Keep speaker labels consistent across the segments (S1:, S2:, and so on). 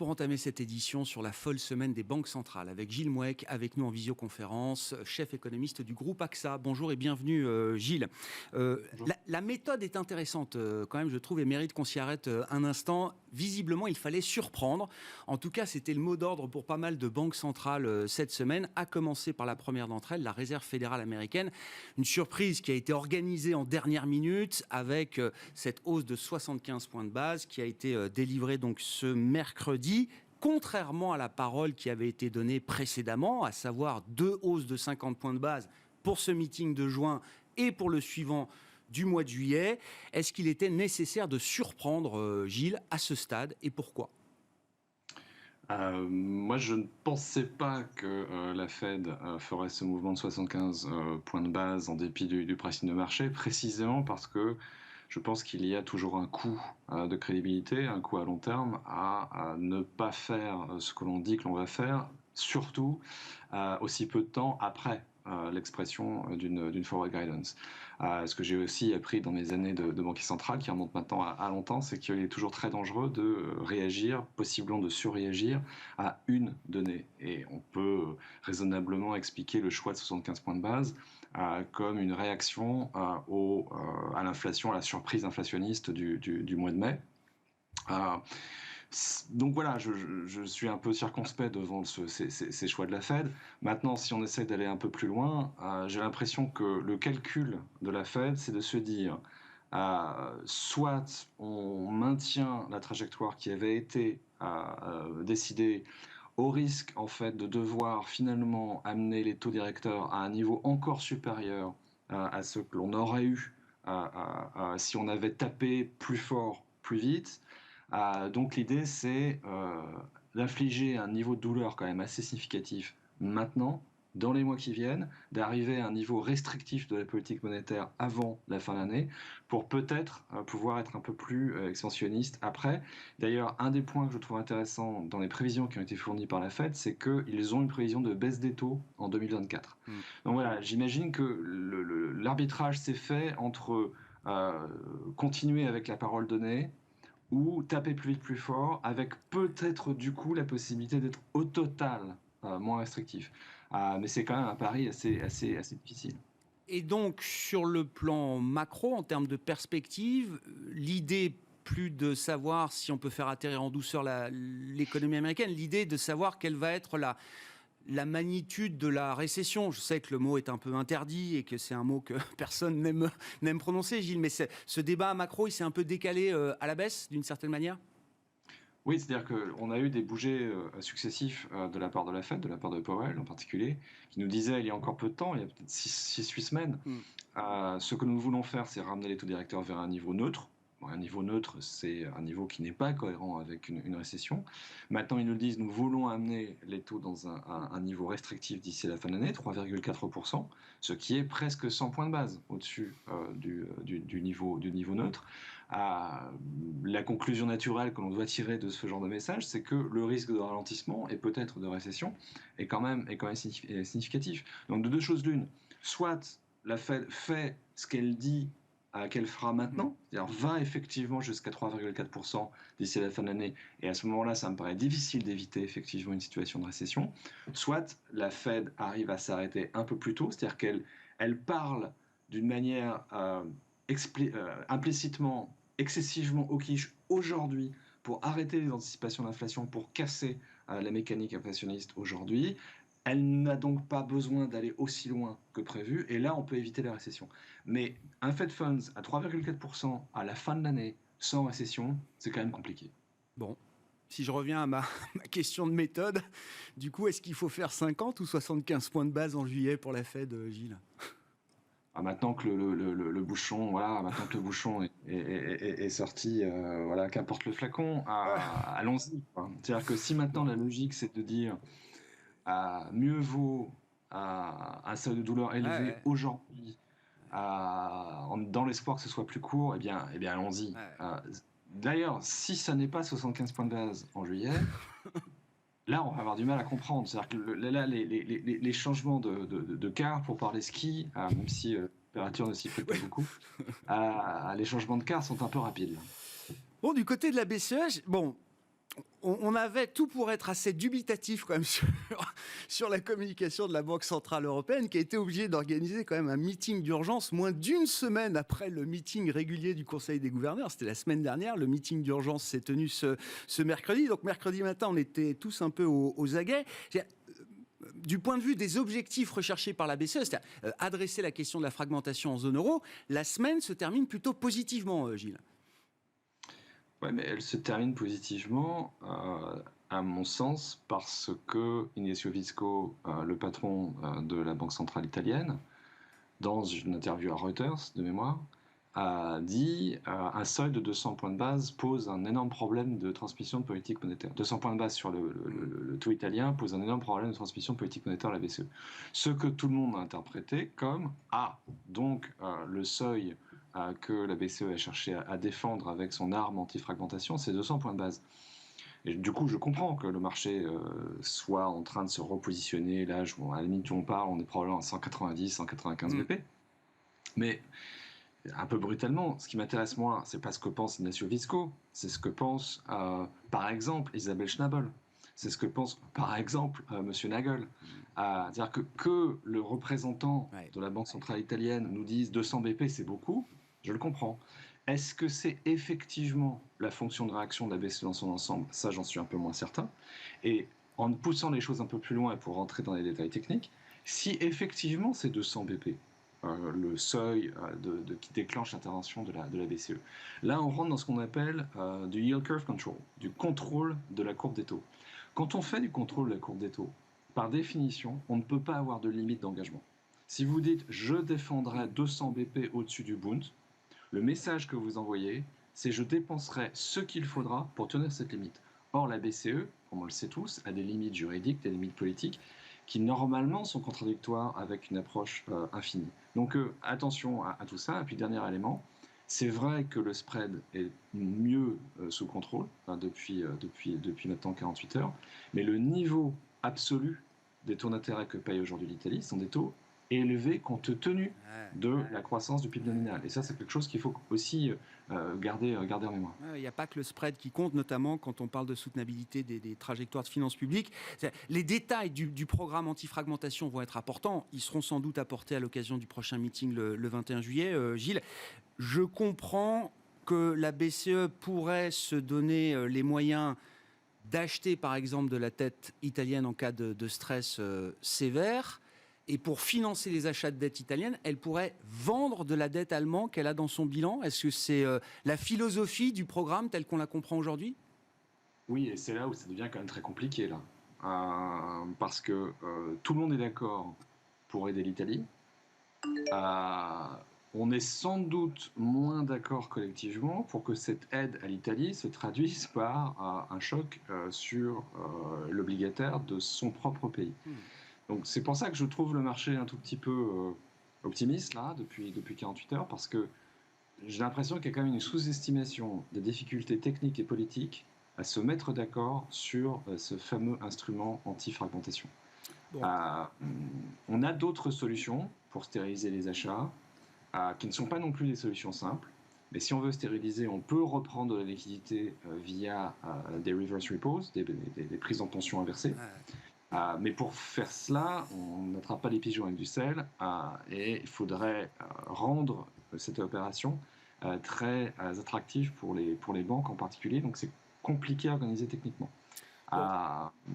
S1: pour entamer cette édition sur la folle semaine des banques centrales avec Gilles Mouek, avec nous en visioconférence, chef économiste du groupe AXA. Bonjour et bienvenue Gilles. La méthode est intéressante quand même, je trouve, et mérite qu'on s'y arrête un instant. Visiblement, il fallait surprendre. En tout cas, c'était le mot d'ordre pour pas mal de banques centrales cette semaine, à commencer par la première d'entre elles, la Réserve fédérale américaine. Une surprise qui a été organisée en dernière minute avec cette hausse de 75 points de base qui a été délivrée donc ce mercredi. Contrairement à la parole qui avait été donnée précédemment, à savoir 2 hausses de 50 points de base pour ce meeting de juin et pour le suivant du mois de juillet. Est-ce qu'il était nécessaire de surprendre, Gilles, à ce stade, et pourquoi ?
S2: Moi, je ne pensais pas que la Fed ferait ce mouvement de 75 points de base en dépit du pricing de marché, précisément parce que je pense qu'il y a toujours un coût de crédibilité, un coût à long terme à ne pas faire ce que l'on dit que l'on va faire, surtout aussi peu de temps après l'expression d'une forward guidance. Ce que j'ai aussi appris dans mes années de banquier central, qui remonte maintenant à longtemps, c'est qu'il est toujours très dangereux de réagir, possiblement de surréagir à une donnée. Et on peut raisonnablement expliquer le choix de 75 points de base comme une réaction à l'inflation, à la surprise inflationniste du mois de mai. Donc voilà, je suis un peu circonspect devant ces choix de la Fed. Maintenant, si on essaie d'aller un peu plus loin, j'ai l'impression que le calcul de la Fed, c'est de se dire soit on maintient la trajectoire qui avait été décidée au risque en fait de devoir finalement amener les taux directeurs à un niveau encore supérieur à ce que l'on aurait eu si on avait tapé plus fort, plus vite. Donc l'idée, c'est d'infliger un niveau de douleur quand même assez significatif maintenant, dans les mois qui viennent, d'arriver à un niveau restrictif de la politique monétaire avant la fin de l'année, pour peut-être pouvoir être un peu plus expansionniste après. D'ailleurs, un des points que je trouve intéressant dans les prévisions qui ont été fournies par la Fed, c'est qu'ils ont une prévision de baisse des taux en 2024. Donc voilà, j'imagine que l'arbitrage s'est fait entre continuer avec la parole donnée, ou taper plus vite, plus fort, avec peut-être du coup la possibilité d'être au total moins restrictif. Mais c'est quand même un pari assez difficile.
S1: Et donc, sur le plan macro, en termes de perspective, l'idée plus de savoir si on peut faire atterrir en douceur l'économie américaine, l'idée de savoir quelle va être la magnitude de la récession. Je sais que le mot est un peu interdit et que c'est un mot que personne n'aime prononcer, Gilles, mais ce débat macro, il s'est un peu décalé à la baisse, d'une certaine manière ?
S2: Oui, c'est-à-dire qu'on a eu des bougés successifs de la part de la Fed, de la part de Powell en particulier, qui nous disait il y a encore peu de temps, il y a peut-être 6-8 semaines, ce que nous voulons faire, c'est ramener les taux directeurs vers un niveau neutre. Bon, un niveau neutre, c'est un niveau qui n'est pas cohérent avec une récession. Maintenant, ils nous disent, nous voulons amener les taux dans un niveau restrictif d'ici la fin de l'année, 3,4%, ce qui est presque 100 points de base au-dessus du niveau neutre. La conclusion naturelle que l'on doit tirer de ce genre de message, c'est que le risque de ralentissement et peut-être de récession est quand même significatif. Donc de deux choses l'une, soit la Fed fait ce qu'elle dit qu'elle fera maintenant, c'est-à-dire va effectivement jusqu'à 3,4% d'ici à la fin de l'année, et à ce moment-là, ça me paraît difficile d'éviter effectivement une situation de récession, soit la Fed arrive à s'arrêter un peu plus tôt, c'est-à-dire qu'elle parle d'une manière implicitement, excessivement hawkish aujourd'hui pour arrêter les anticipations d'inflation, pour casser la mécanique inflationniste aujourd'hui. Elle n'a donc pas besoin d'aller aussi loin que prévu, et là, on peut éviter la récession. Mais un Fed Funds à 3,4% à la fin de l'année, sans récession, c'est quand même compliqué.
S1: Bon, si je reviens à ma question de méthode, du coup, est-ce qu'il faut faire 50 ou 75 points de base en juillet pour la Fed, Gilles ?
S2: Maintenant que le bouchon, voilà, maintenant que le bouchon est sorti, voilà, qu'importe le flacon, allons-y. C'est-à-dire que si maintenant la logique c'est de dire mieux vaut un seuil de douleur élevé aujourd'hui, dans l'espoir que ce soit plus court, eh bien allons-y. D'ailleurs, si ça n'est pas 75 points de base en juillet, là, on va avoir du mal à comprendre. C'est-à-dire que là, les changements de quart, pour parler ski, même si la température ne s'y prête pas beaucoup, les changements de quart sont un peu rapides.
S1: Bon, du côté de la BCE, On avait tout pour être assez dubitatif quand même sur la communication de la Banque Centrale Européenne, qui a été obligée d'organiser quand même un meeting d'urgence moins d'une semaine après le meeting régulier du Conseil des gouverneurs. C'était la semaine dernière. Le meeting d'urgence s'est tenu ce mercredi. Donc mercredi matin, on était tous un peu aux aguets. Du point de vue des objectifs recherchés par la BCE, c'est-à-dire adresser la question de la fragmentation en zone euro, la semaine se termine plutôt positivement, Gilles.
S2: Ouais, mais elle se termine positivement, à mon sens, parce que Ignazio Visco, le patron de la Banque centrale italienne, dans une interview à Reuters de mémoire, a dit un seuil de 200 points de base pose un énorme problème de transmission de politique monétaire. 200 points de base sur le taux italien pose un énorme problème de transmission de politique monétaire à la BCE. Ce que tout le monde a interprété comme donc le seuil que la BCE a cherché à défendre avec son arme anti-fragmentation, c'est 200 points de base. Et du coup, je comprends que le marché soit en train de se repositionner. Là, à la limite où on parle, on est probablement à 190, 195 BP. Mais un peu brutalement, ce qui m'intéresse moi, c'est pas ce que pense Ignacio Visco, c'est ce que pense, par exemple, Isabelle Schnabel. C'est ce que pense, par exemple, Monsieur Nagel. C'est-à-dire que le représentant de la Banque centrale italienne nous dise 200 BP, c'est beaucoup, je le comprends. Est-ce que c'est effectivement la fonction de réaction de la BCE dans son ensemble? Ça, j'en suis un peu moins certain. Et en poussant les choses un peu plus loin et pour rentrer dans les détails techniques, si effectivement c'est 200 BP, le seuil qui déclenche l'intervention de la BCE. Là, on rentre dans ce qu'on appelle du yield curve control, du contrôle de la courbe des taux. Quand on fait du contrôle de la courbe des taux, par définition, on ne peut pas avoir de limite d'engagement. Si vous dites « je défendrai 200 BP au-dessus du Bund », le message que vous envoyez, c'est « je dépenserai ce qu'il faudra pour tenir cette limite ». Or, la BCE, comme on le sait tous, a des limites juridiques, des limites politiques, qui normalement sont contradictoires avec une approche infinie. Donc attention à tout ça. Et puis dernier élément, c'est vrai que le spread est mieux sous contrôle depuis maintenant 48 heures, mais le niveau absolu des taux d'intérêt que paye aujourd'hui l'Italie sont des taux élevés compte tenu de la croissance du PIB nominal. Et ça, c'est quelque chose qu'il faut aussi garder en mémoire.
S1: Il n'y a pas que le spread qui compte, notamment quand on parle de soutenabilité des trajectoires de finances publiques. Les détails du programme anti-fragmentation vont être importants. Ils seront sans doute apportés à l'occasion du prochain meeting le 21 juillet. Gilles, je comprends que la BCE pourrait se donner les moyens d'acheter, par exemple, de la dette italienne en cas de stress sévère. Et pour financer les achats de dette italienne, elle pourrait vendre de la dette allemande qu'elle a dans son bilan. Est-ce que c'est la philosophie du programme tel qu'on la comprend aujourd'hui?
S2: Oui, et c'est là où ça devient quand même très compliqué, là. Parce que tout le monde est d'accord pour aider l'Italie. On est sans doute moins d'accord collectivement pour que cette aide à l'Italie se traduise par un choc sur l'obligataire de son propre pays. Donc c'est pour ça que je trouve le marché un tout petit peu optimiste là depuis 48 heures, parce que j'ai l'impression qu'il y a quand même une sous-estimation des difficultés techniques et politiques à se mettre d'accord sur ce fameux instrument anti-fragmentation. Bon. On a d'autres solutions pour stériliser les achats qui ne sont pas non plus des solutions simples. Mais si on veut stériliser, on peut reprendre de la liquidité via des reverse repos, des prises en tension inversées. Mais pour faire cela, on n'attrape pas les pigeons avec du sel et il faudrait rendre cette opération très attractive pour les banques en particulier. Donc c'est compliqué à organiser techniquement.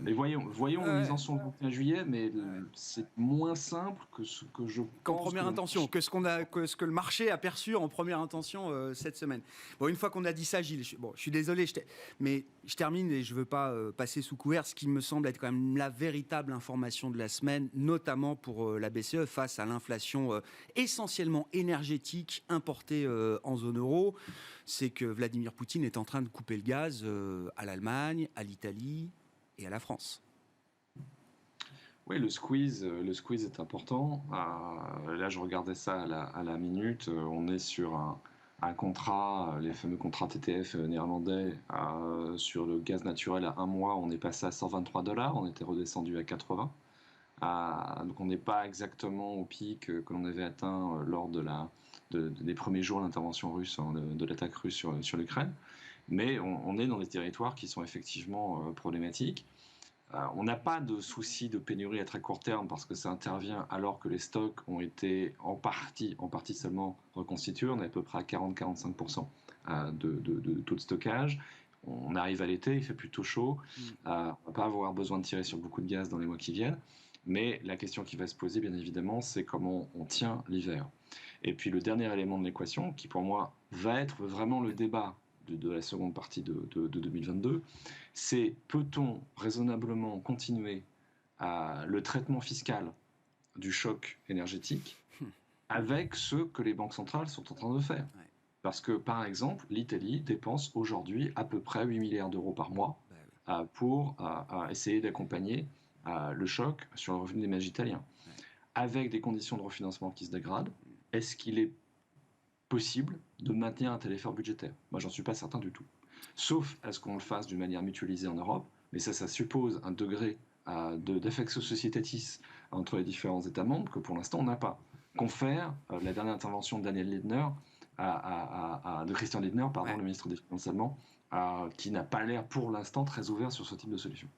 S2: Mais voyons où ils en sont le 21 juillet, mais c'est moins simple que ce que je pense.
S1: Qu'en première intention, que ce que le marché a perçu en première intention cette semaine. Bon, une fois qu'on a dit ça, Gilles, je suis désolé, mais je termine et je ne veux pas passer sous couvert ce qui me semble être quand même la véritable information de la semaine, notamment pour la BCE face à l'inflation essentiellement énergétique importée en zone euro. C'est que Vladimir Poutine est en train de couper le gaz à l'Allemagne, à l'Italie et à la France.
S2: Oui, le squeeze est important. Là, je regardais ça à la minute. On est sur un contrat, les fameux contrats TTF néerlandais, sur le gaz naturel à 1 mois. On est passé à $123. On était redescendu à 80. Donc on n'est pas exactement au pic que l'on avait atteint lors des premiers jours de l'intervention russe, de l'attaque russe sur l'Ukraine. mais on est dans des territoires qui sont effectivement problématiques. On n'a pas de souci de pénurie à très court terme parce que ça intervient alors que les stocks ont été en partie seulement reconstitués. On est à peu près à 40-45% de taux de stockage. On arrive à l'été, il fait plutôt chaud. On ne va pas avoir besoin de tirer sur beaucoup de gaz dans les mois qui viennent. Mais la question qui va se poser, bien évidemment, c'est comment on tient l'hiver. Et puis le dernier élément de l'équation, qui pour moi va être vraiment le débat de la seconde partie de 2022, c'est peut-on raisonnablement continuer le traitement fiscal du choc énergétique avec ce que les banques centrales sont en train de faire. Parce que, par exemple, l'Italie dépense aujourd'hui à peu près 8 milliards d'euros par mois pour essayer d'accompagner le choc sur le revenu des ménages italiens. Avec des conditions de refinancement qui se dégradent, est-ce qu'il est possible de maintenir un tel effort budgétaire? Moi, j'en suis pas certain du tout. Sauf à ce qu'on le fasse d'une manière mutualisée en Europe, mais ça suppose un degré d'affectio societatis entre les différents États membres que pour l'instant on n'a pas. Confère la dernière intervention de Daniel Lindner, de Christian Lindner, pardon, le ministre des Finances allemand, qui n'a pas l'air pour l'instant très ouvert sur ce type de solution.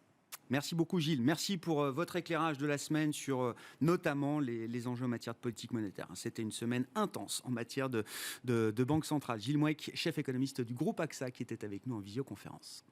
S1: Merci beaucoup Gilles, merci pour votre éclairage de la semaine sur notamment les enjeux en matière de politique monétaire. C'était une semaine intense en matière de banque centrale. Gilles Mouek, chef économiste du groupe AXA, qui était avec nous en visioconférence.